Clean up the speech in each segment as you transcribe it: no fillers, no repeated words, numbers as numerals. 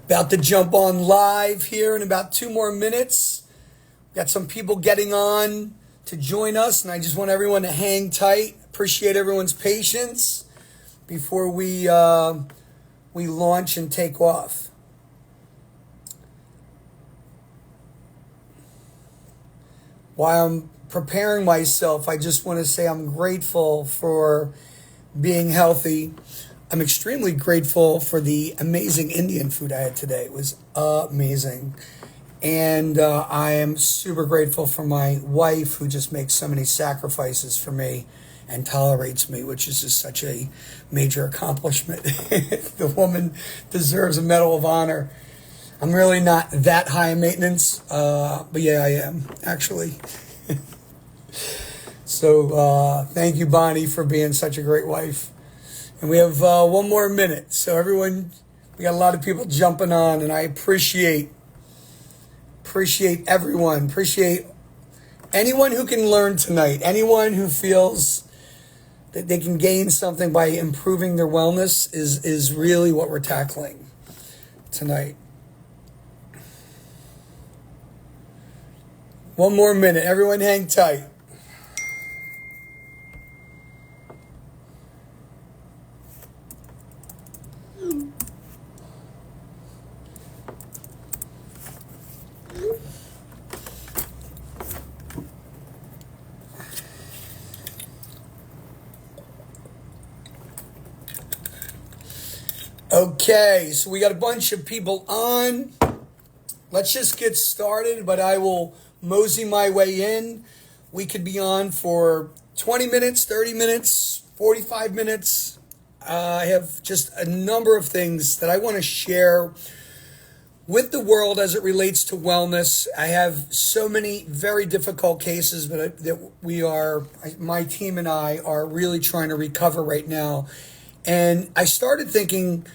About to jump on live here in about 2 more minutes. Got some people getting on to join us, and I just want everyone to hang tight. Appreciate everyone's patience before we launch and take off. While I'm preparing myself, I just want to say I'm grateful for being healthy. I'm extremely grateful for the amazing Indian food I had today. It was amazing. And I am super grateful for my wife, who just makes so many sacrifices for me and tolerates me, which is just such a major accomplishment. The woman deserves a Medal of Honor. I'm really not that high in maintenance, but yeah, I am, actually. So thank you, Bonnie, for being such a great wife. And we have 1 more minute. So everyone, we got a lot of people jumping on, and I appreciate everyone. Appreciate anyone who can learn tonight. Anyone who feels that they can gain something by improving their wellness is really what we're tackling tonight. 1 more minute. Everyone hang tight. Okay, so we got a bunch of people on. Let's just get started, but I will mosey my way in. We could be on for 20 minutes, 30 minutes, 45 minutes. I have just a number of things that I want to share with the world as it relates to wellness. I have so many very difficult cases that my team and I are really trying to recover right now. And I started thinking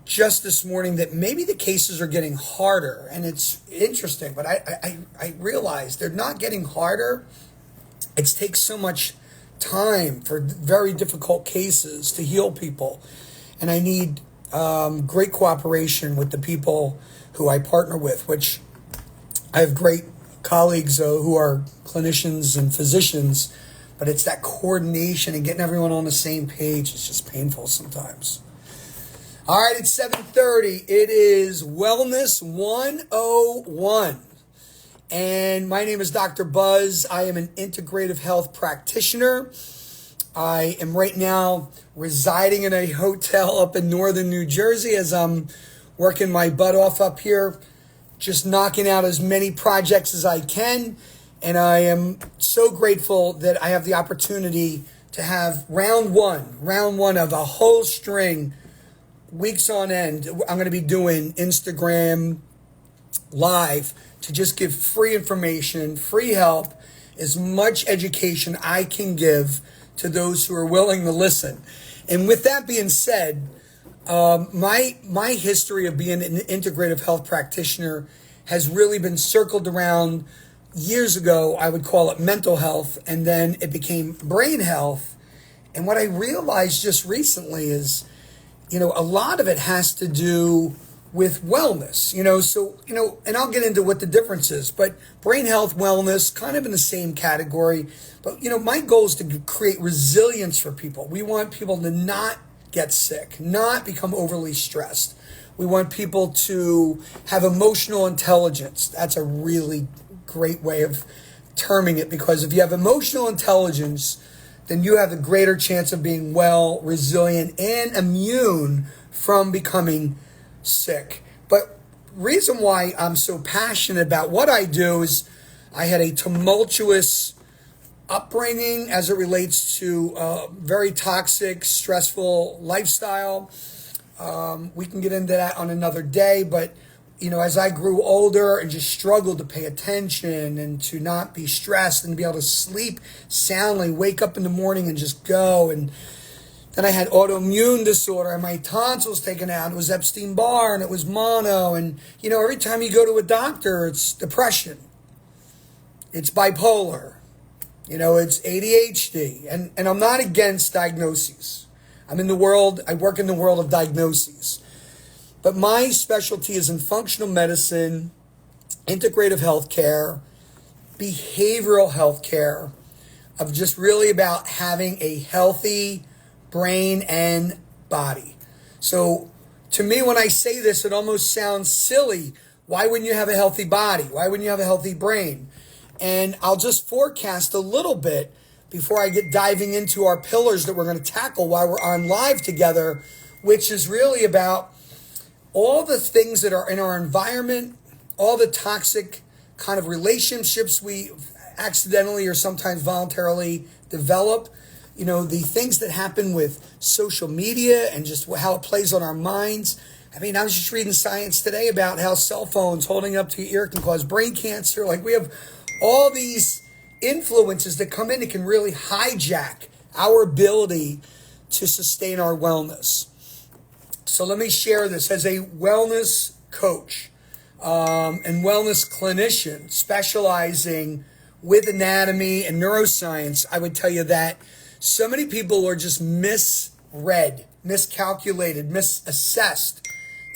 just this morning that maybe the cases are getting harder, and it's interesting, but I realized they're not getting harder. It takes so much time for very difficult cases to heal people, and I need great cooperation with the people who I partner with, which I have great colleagues who are clinicians and physicians, but it's that coordination and getting everyone on the same page. It's just painful sometimes. All right, it's 7:30. It is Wellness 101. And my name is Dr. Buzz. I am an integrative health practitioner. I am right now residing in a hotel up in northern New Jersey as I'm working my butt off up here, just knocking out as many projects as I can. And I am so grateful that I have the opportunity to have round one of a whole string, weeks on end. I'm going to be doing Instagram live to just give free information, free help, as much education I can give to those who are willing to listen. And with that being said, my history of being an integrative health practitioner has really been circled around. Years ago, I would call it mental health, and then it became brain health. And what I realized just recently is, a lot of it has to do with wellness, and I'll get into what the difference is, but brain health, wellness, kind of in the same category. But, my goal is to create resilience for people. We want people to not get sick, not become overly stressed. We want people to have emotional intelligence. That's a really great way of terming it, because if you have emotional intelligence, then you have a greater chance of being well, resilient, and immune from becoming sick. But reason why I'm so passionate about what I do is I had a tumultuous upbringing as it relates to a very toxic, stressful lifestyle. We can get into that on another day, but as I grew older and just struggled to pay attention and to not be stressed and be able to sleep soundly, wake up in the morning and just go. And then I had autoimmune disorder and my tonsils taken out. It was Epstein-Barr and it was mono. And, every time you go to a doctor, it's depression. It's bipolar. It's ADHD. And I'm not against diagnoses. I work in the world of diagnoses. But my specialty is in functional medicine, integrative healthcare, behavioral healthcare, of just really about having a healthy brain and body. So to me, when I say this, it almost sounds silly. Why wouldn't you have a healthy body? Why wouldn't you have a healthy brain? And I'll just forecast a little bit before I get diving into our pillars that we're going to tackle while we're on live together, which is really about all the things that are in our environment, all the toxic kind of relationships we accidentally or sometimes voluntarily develop, the things that happen with social media and just how it plays on our minds. I mean, I was just reading science today about how cell phones holding up to your ear can cause brain cancer. Like, we have all these influences that come in that can really hijack our ability to sustain our wellness. So let me share this. As a wellness coach and wellness clinician specializing with anatomy and neuroscience, I would tell you that so many people are just misread, miscalculated, misassessed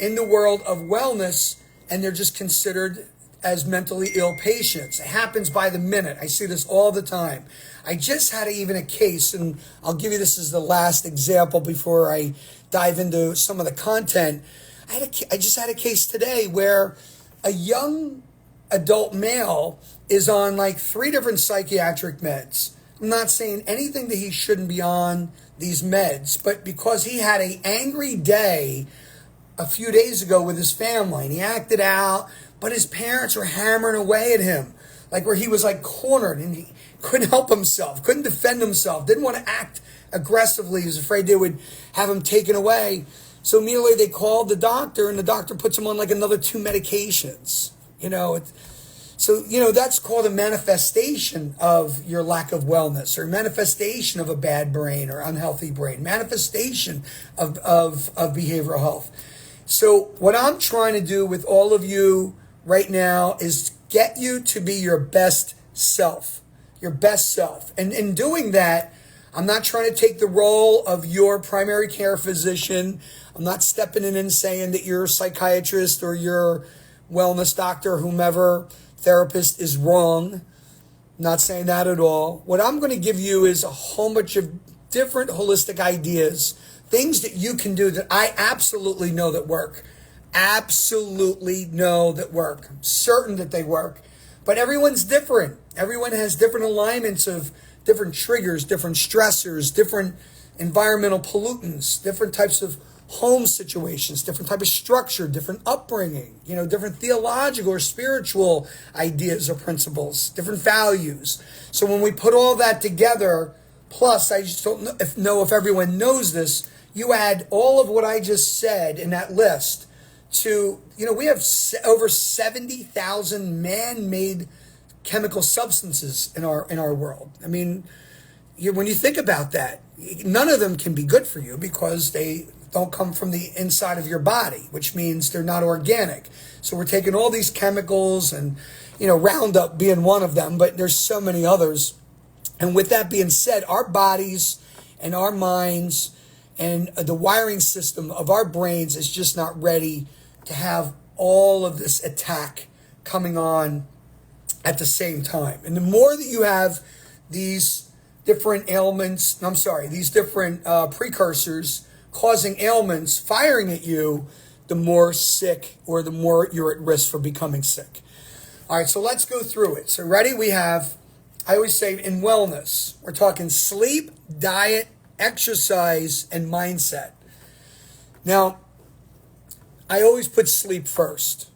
in the world of wellness, and they're just considered as mentally ill patients. It happens by the minute. I see this all the time. I just had even a case, and I'll give you this as the last example before I dive into some of the content. I just had a case today where a young adult male is on like 3 different psychiatric meds. I'm not saying anything that he shouldn't be on these meds, but because he had an angry day a few days ago with his family and he acted out, but his parents were hammering away at him, like where he was like cornered and he couldn't help himself, couldn't defend himself, didn't want to act aggressively. He was afraid they would have him taken away. So immediately they called the doctor, and the doctor puts him on like another 2 medications. That's called a manifestation of your lack of wellness, or manifestation of a bad brain or unhealthy brain, manifestation of behavioral health. So what I'm trying to do with all of you right now is get you to be your best self, And in doing that, I'm not trying to take the role of your primary care physician. I'm not stepping in and saying that your psychiatrist or your wellness doctor, whomever, therapist is wrong. I'm not saying that at all. What I'm going to give you is a whole bunch of different holistic ideas, things that you can do that I absolutely know that work. Absolutely know that work. I'm certain that they work. But everyone's different. Everyone has different alignments of different triggers, different stressors, different environmental pollutants, different types of home situations, different type of structure, different upbringing, different theological or spiritual ideas or principles, different values. So when we put all that together, plus I just don't know if everyone knows this, you add all of what I just said in that list to, we have over 70,000 man-made chemical substances in our world. I mean, when you think about that, none of them can be good for you because they don't come from the inside of your body, which means they're not organic. So we're taking all these chemicals and, Roundup being one of them, but there's so many others. And with that being said, our bodies and our minds and the wiring system of our brains is just not ready to have all of this attack coming on at the same time. And the more that you have these different these different precursors causing ailments firing at you, the more sick or the more you're at risk for becoming sick. All right, so let's go through it. So ready? I always say in wellness, we're talking sleep, diet, exercise, and mindset. Now, I always put sleep first.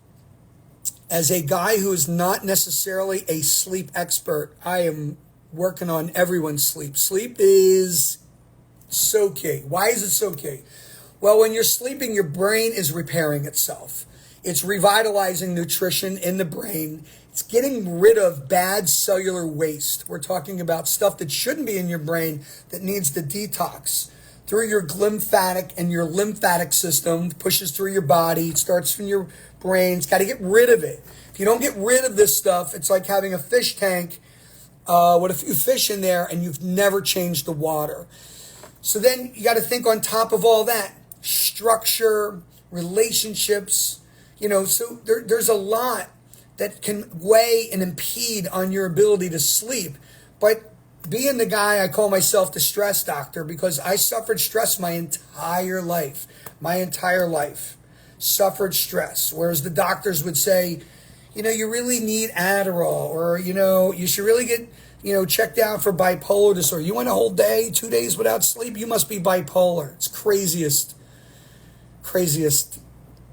As a guy who is not necessarily a sleep expert, I am working on everyone's sleep. Sleep is so key. Why is it so key? Well, when you're sleeping, your brain is repairing itself. It's revitalizing nutrition in the brain. It's getting rid of bad cellular waste. We're talking about stuff that shouldn't be in your brain that needs to detox through your lymphatic system, pushes through your body. It starts from your brain. It's got to get rid of it. If you don't get rid of this stuff, it's like having a fish tank with a few fish in there and you've never changed the water. So then you got to think on top of all that, structure, relationships. So there's a lot that can weigh and impede on your ability to sleep. But being the guy, I call myself the stress doctor because I suffered stress my entire life. Suffered stress. Whereas the doctors would say, you really need Adderall, or, you should really get, checked out for bipolar disorder. You went a whole day, 2 days without sleep, you must be bipolar. It's craziest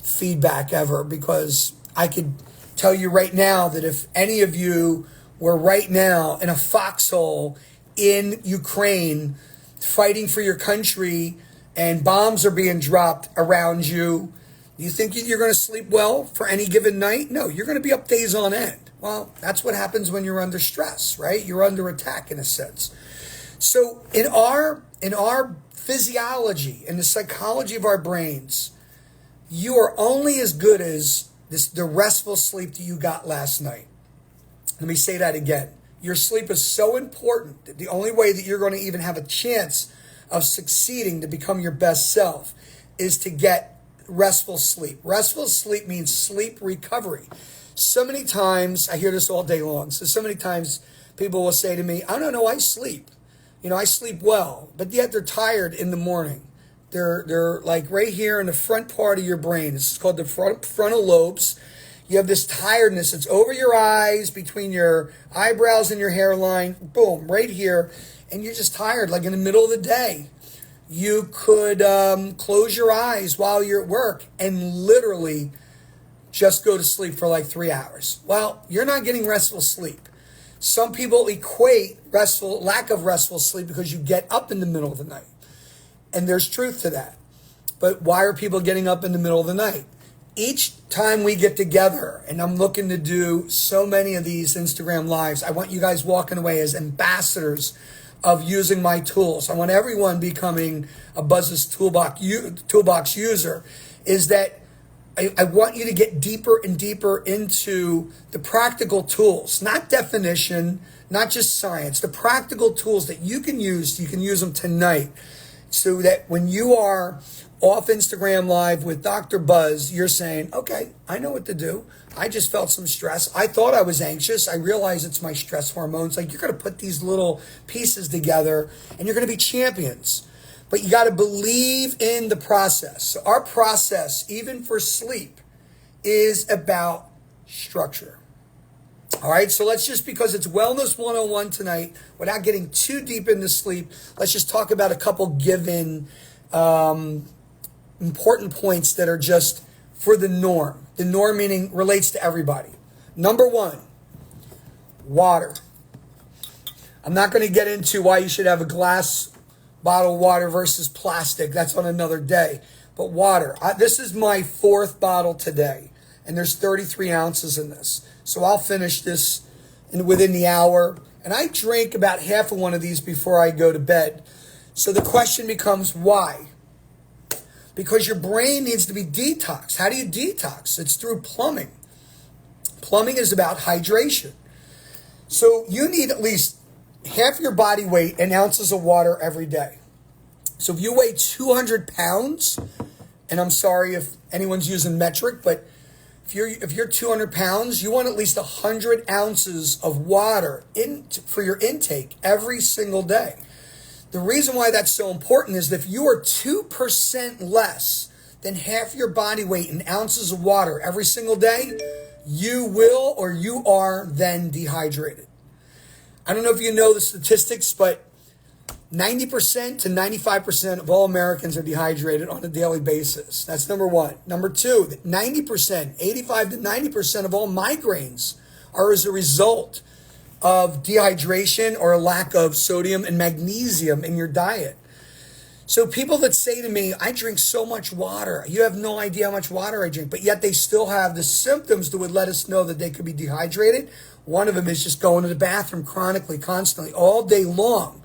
feedback ever, because I could tell you right now that if any of you were right now in a foxhole in Ukraine fighting for your country and bombs are being dropped around you, you think you're going to sleep well for any given night? No, you're going to be up days on end. Well, that's what happens when you're under stress, right? You're under attack in a sense. So in our physiology, in the psychology of our brains, you are only as good as the restful sleep that you got last night. Let me say that again. Your sleep is so important that the only way that you're going to even have a chance of succeeding to become your best self is to get restful sleep. Restful sleep means sleep recovery. So many times, I hear this all day long. So many times people will say to me, I don't know, I sleep. I sleep well, but yet they're tired in the morning. They're like right here in the front part of your brain. This is called the frontal lobes. You have this tiredness. It's over your eyes, between your eyebrows and your hairline. Boom, right here. And you're just tired, like in the middle of the day. You could close your eyes while you're at work and literally just go to sleep for like 3 hours. Well, you're not getting restful sleep. Some people equate lack of restful sleep because you get up in the middle of the night. And there's truth to that. But why are people getting up in the middle of the night? Each time we get together, and I'm looking to do so many of these Instagram lives, I want you guys walking away as ambassadors of using my tools. I want everyone becoming a Buzz's Toolbox user, is that I want you to get deeper and deeper into the practical tools, not definition, not just science, the practical tools that you can use them tonight, so that when you are off Instagram Live with Dr. Buzz, you're saying, okay, I know what to do. I just felt some stress. I thought I was anxious. I realize it's my stress hormones. Like, you're going to put these little pieces together and you're going to be champions. But you got to believe in the process. So our process, even for sleep, is about structure. All right, so let's just, because it's Wellness 101 tonight, without getting too deep into sleep, let's just talk about a couple given important points that are just for the norm. The norm meaning relates to everybody. Number one, water. I'm not going to get into why you should have a glass bottle of water versus plastic. That's on another day. But water. This is my 4th bottle today, and there's 33 ounces in this. So I'll finish this within the hour. And I drink about half of one of these before I go to bed. So the question becomes, why? Because your brain needs to be detoxed. How do you detox? It's through plumbing. Plumbing is about hydration. So you need at least half your body weight in ounces of water every day. So if you weigh 200 pounds, and I'm sorry if anyone's using metric, but if you're 200 pounds, you want at least 100 ounces of water for your intake every single day. The reason why that's so important is that if you are 2% less than half your body weight in ounces of water every single day, you will or you are then dehydrated. I don't know if you know the statistics, but 90% to 95% of all Americans are dehydrated on a daily basis. That's number one. Number two, 90%, 85 to 90% of all migraines are as a result of dehydration or a lack of sodium and magnesium in your diet. So people that say to me, I drink so much water, you have no idea how much water I drink, but yet they still have the symptoms that would let us know that they could be dehydrated. One of them is just going to the bathroom chronically, constantly, all day long.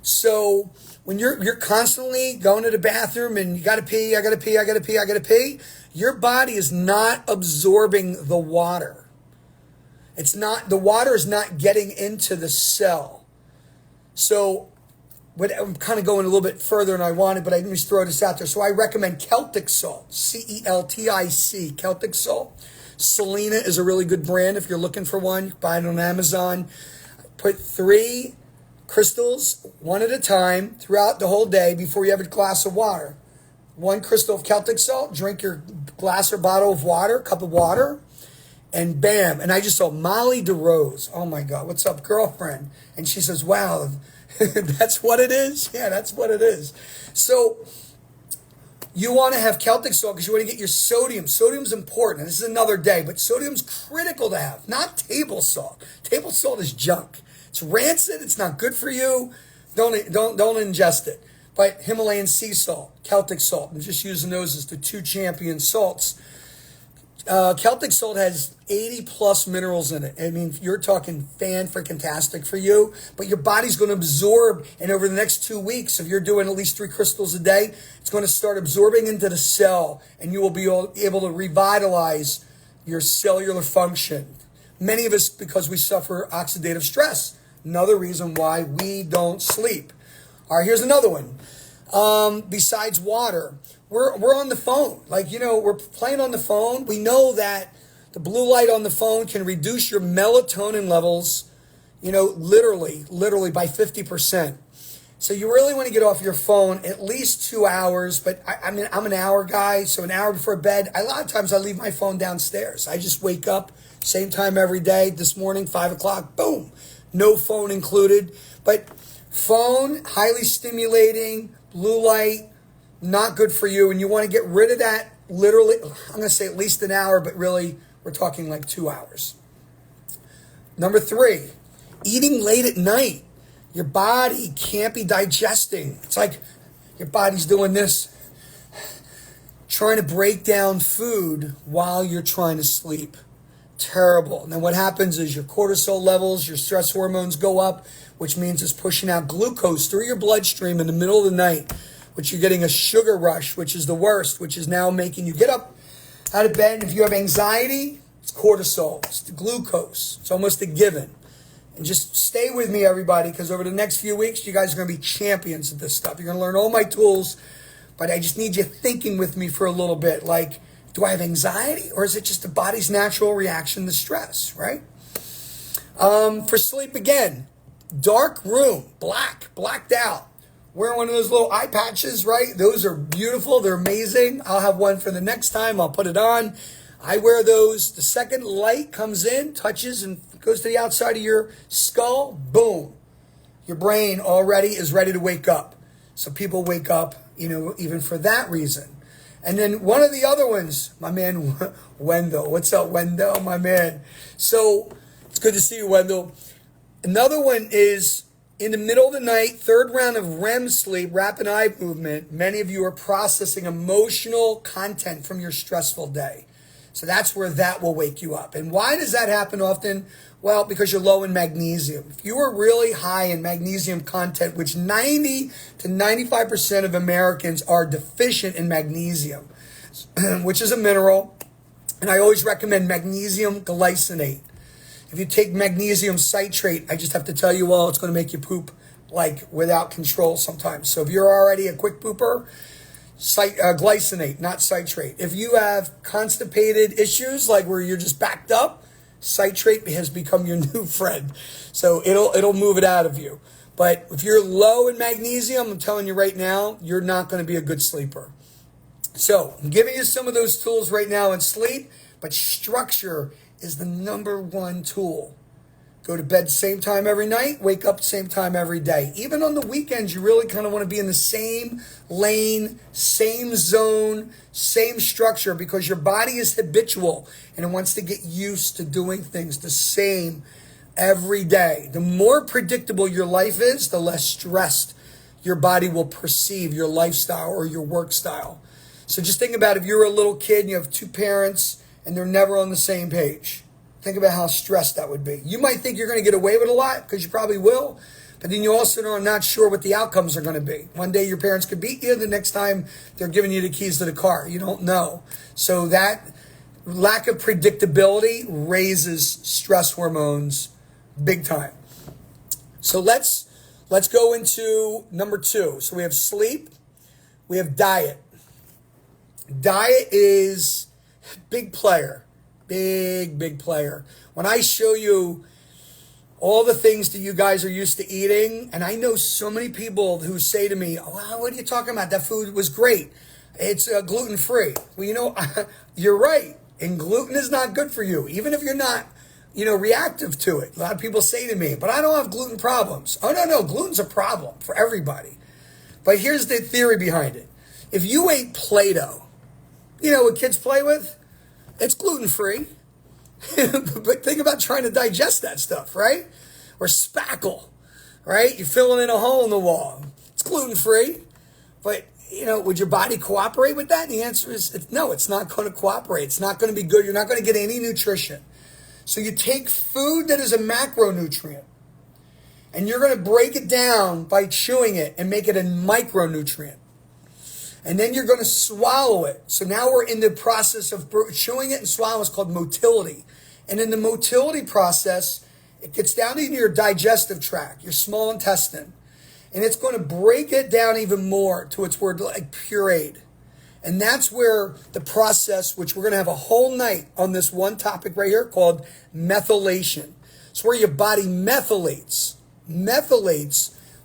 So when you're constantly going to the bathroom and you got to pee, I got to pee, I got to pee, I got to pee, your body is not absorbing the water. The water is not getting into the cell. So but I'm kind of going a little bit further than I wanted, but I didn't just throw this out there. So I recommend Celtic salt, Celtic, Celtic salt. Selena is a really good brand if you're looking for one. You can buy it on Amazon. Put 3 crystals, one at a time, throughout the whole day before you have a glass of water. 1 crystal of Celtic salt, drink your glass or bottle of water, cup of water, and bam. And I just saw Molly DeRose. Oh my God, what's up, girlfriend? And she says, wow, that's what it is? Yeah, that's what it is. So you want to have Celtic salt because you want to get your sodium. Sodium's important. This is another day, but sodium's critical to have, not table salt. Table salt is junk. It's rancid. It's not good for you. Don't ingest it. But Himalayan sea salt, Celtic salt, I'm just using those as the 2 champion salts. Celtic salt has 80 plus minerals in it. I mean, you're talking fan-freaking-tastic for you, but your body's going to absorb, and over the next 2 weeks, if you're doing at least 3 crystals a day, it's going to start absorbing into the cell, and you will be able to revitalize your cellular function. Many of us, because we suffer oxidative stress, another reason why we don't sleep. All right, here's another one. Besides water, we're on the phone. Like, we're playing on the phone. We know that the blue light on the phone can reduce your melatonin levels, literally by 50%. So you really want to get off your phone at least 2 hours. But I'm an hour guy, so an hour before bed. A lot of times I leave my phone downstairs. I just wake up, same time every day. This morning, 5 o'clock, boom, no phone included. But phone, highly stimulating, blue light, not good for you. And you want to get rid of that literally, I'm going to say at least an hour, but really we're talking like 2 hours. Number 3, eating late at night. Your body can't be digesting. It's like your body's doing this, trying to break down food while you're trying to sleep. Terrible. And then what happens is your cortisol levels, your stress hormones go up, which means it's pushing out glucose through your bloodstream in the middle of the night, which you're getting a sugar rush, which is the worst, which is now making you get up out of bed. And if you have anxiety, it's cortisol, it's the glucose. It's almost a given. And just stay with me, everybody, because over the next few weeks, you guys are going to be champions of this stuff. You're going to learn all my tools, but I just need you thinking with me for a little bit. Like, do I have anxiety, or is it just the body's natural reaction to stress, right? For sleep, again, dark room, blacked out. Wear one of those little eye patches, right? Those are beautiful. They're amazing. I'll have one for the next time. I'll put it on. I wear those. The second light comes in, touches, and goes to the outside of your skull, boom. Your brain already is ready to wake up. So people wake up, even for that reason. And then one of the other ones, my man, Wendell. What's up, Wendell, my man? So it's good to see you, Wendell. Another one is in the middle of the night, 3rd round of REM sleep, rapid eye movement. Many of you are processing emotional content from your stressful day. So that's where that will wake you up. And why does that happen often? Well, because you're low in magnesium. If you are really high in magnesium content, which 90 to 95% of Americans are deficient in magnesium, which is a mineral, and I always recommend magnesium glycinate. If you take magnesium citrate, I just have to tell you all, it's going to make you poop like without control sometimes. So if you're already a quick pooper, glycinate, not citrate. If you have constipated issues, like where you're just backed up, citrate has become your new friend. So it'll move it out of you. But if you're low in magnesium, I'm telling you right now, you're not going to be a good sleeper. So I'm giving you some of those tools right now in sleep, but structure is the number 1 tool. Go to bed same time every night, wake up same time every day. Even on the weekends, you really kind of want to be in the same lane, same zone, same structure, because your body is habitual and it wants to get used to doing things the same every day. The more predictable your life is, the less stressed your body will perceive your lifestyle or your work style. So just think about if you're a little kid and you have 2 parents and they're never on the same page. Think about how stressed that would be. You might think you're going to get away with a lot, because you probably will, but then you also are not sure what the outcomes are going to be. One day your parents could beat you, the next time they're giving you the keys to the car. You don't know. So that lack of predictability raises stress hormones big time. So let's Let's go into number 2. So we have sleep, we have diet. Diet is big player, big player. When I show you all the things that you guys are used to eating, and I know so many people who say to me, "Oh, what are you talking about? That food was great. It's gluten-free." Well, you're right. And gluten is not good for you, even if you're not, reactive to it. A lot of people say to me, "But I don't have gluten problems." Oh, no, gluten's a problem for everybody. But here's the theory behind it. If you ate Play-Doh, what kids play with? It's gluten-free. But think about trying to digest that stuff, right? Or spackle, right? You're filling in a hole in the wall. It's gluten-free. But, would your body cooperate with that? And the answer is no, it's not going to cooperate. It's not going to be good. You're not going to get any nutrition. So you take food that is a macronutrient, and you're going to break it down by chewing it and make it a micronutrient. And then you're going to swallow it. So now we're in the process of chewing it and swallowing. It's called motility. And in the motility process, it gets down into your digestive tract, your small intestine. And it's going to break it down even more to its word like pureed. And that's where the process, which we're going to have a whole night on this one topic right here called methylation. It's where your body methylates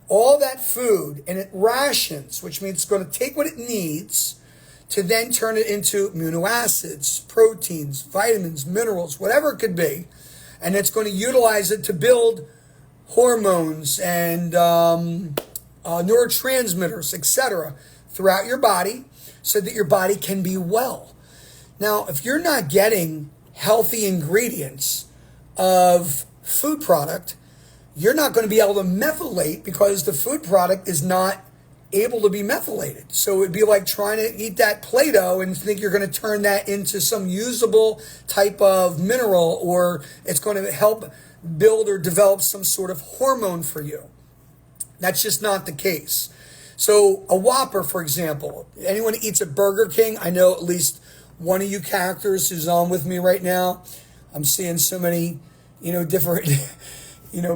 all that food, and it rations, which means it's going to take what it needs to then turn it into amino acids, proteins, vitamins, minerals, whatever it could be. And it's going to utilize it to build hormones and neurotransmitters, etc., throughout your body so that your body can be well. Now, if you're not getting healthy ingredients of food product, you're not going to be able to methylate because the food product is not able to be methylated. So it'd be like trying to eat that Play-Doh and think you're going to turn that into some usable type of mineral, or it's going to help build or develop some sort of hormone for you. That's just not the case. So a Whopper, for example, anyone who eats at Burger King, I know at least one of you characters who's on with me right now. I'm seeing so many, different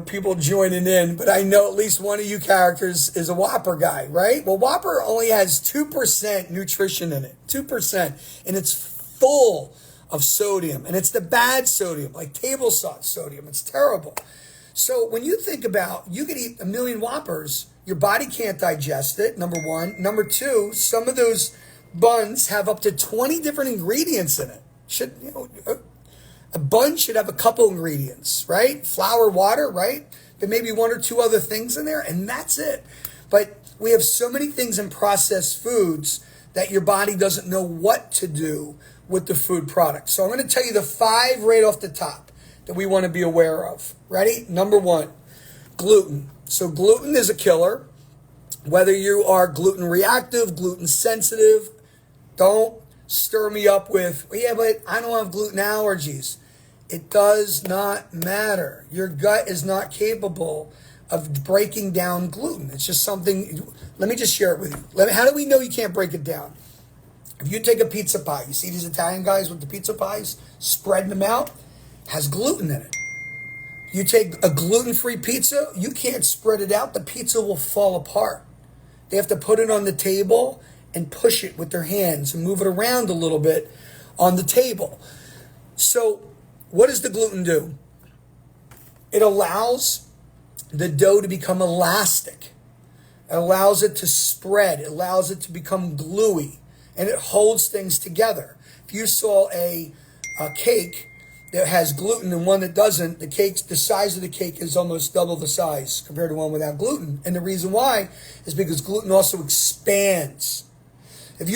people joining in, but I know at least one of you characters is a Whopper guy, right? Well, Whopper only has 2% nutrition in it, 2%, and it's full of sodium, and it's the bad sodium, like table salt sodium. It's terrible. So when you think about, you could eat 1 million Whoppers, your body can't digest it, number one. Number two, some of those buns have up to 20 different ingredients in it. A bun should have a couple ingredients, right? Flour, water, right? But maybe 1 or 2 other things in there, and that's it. But we have so many things in processed foods that your body doesn't know what to do with the food product. So I'm going to tell you the 5 right off the top that we want to be aware of. Ready? Number 1, gluten. So gluten is a killer. Whether you are gluten reactive, gluten sensitive, don't stir me up with, "Yeah, but I don't have gluten allergies." It does not matter. Your gut is not capable of breaking down gluten. It's just something, let me just share it with you. How do we know you can't break it down? If you take a pizza pie, you see these Italian guys with the pizza pies, spreading them out, has gluten in it. You take a gluten-free pizza, you can't spread it out, the pizza will fall apart. They have to put it on the table and push it with their hands and move it around a little bit on the table. So what does the gluten do? It allows the dough to become elastic. It allows it to spread. It allows it to become gluey. And it holds things together. If you saw a cake that has gluten and one that doesn't, the size of the cake is almost double the size compared to one without gluten. And the reason why is because gluten also expands